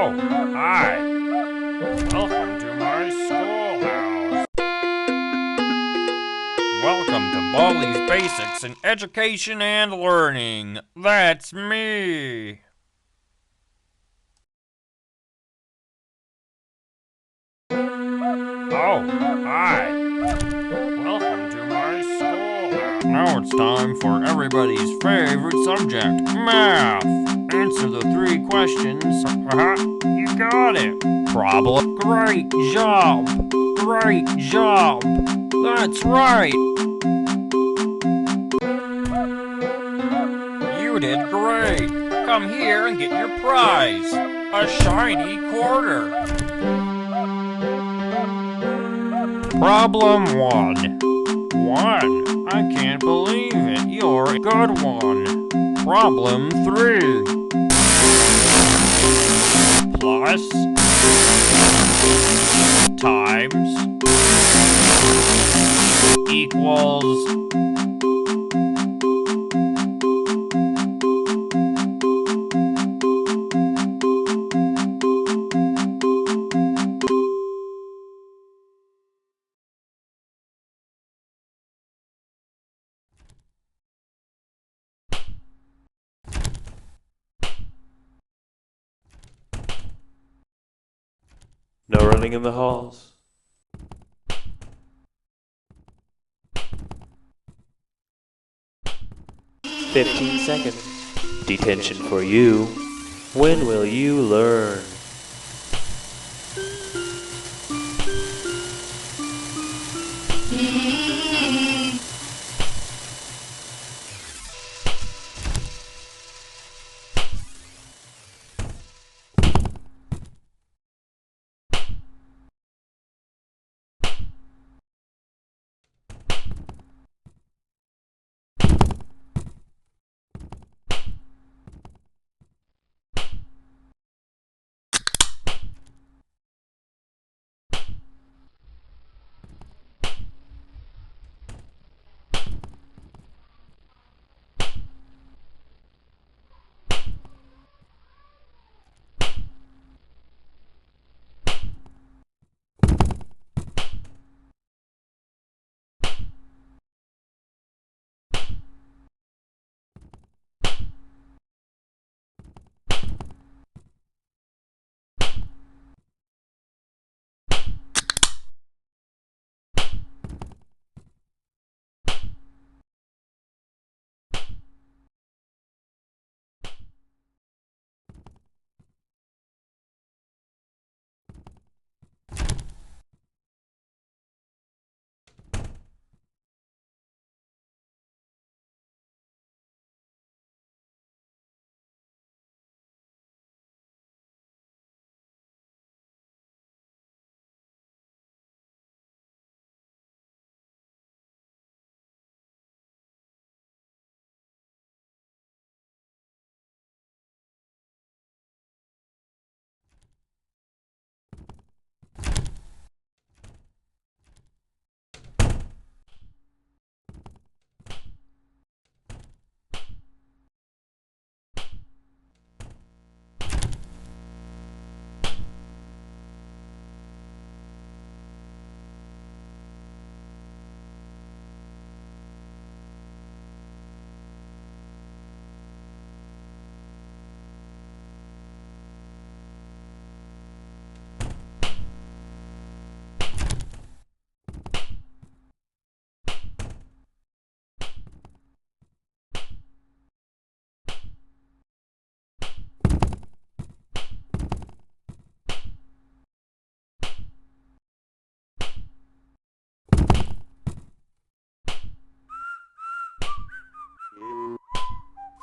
Oh, hi. Welcome to my schoolhouse. Welcome to Baldis Basics in Education and Learning. That's me. Oh, hi. Welcome to my schoolhouse. Now it's time for everybody's favorite subject, math. Answer the 3 questions. You got it. Problem. Great job. Great job. That's right. You did great. Come here and get your prize. A shiny quarter. Problem 1. 1. I can't believe it. You're a good one. Problem 3. Plus times equals No running in the halls. "15 seconds. Detention for you. When will you learn?"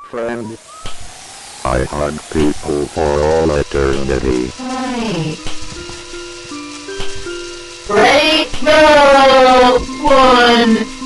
Friend, I hug people for all eternity. Right. Break the one.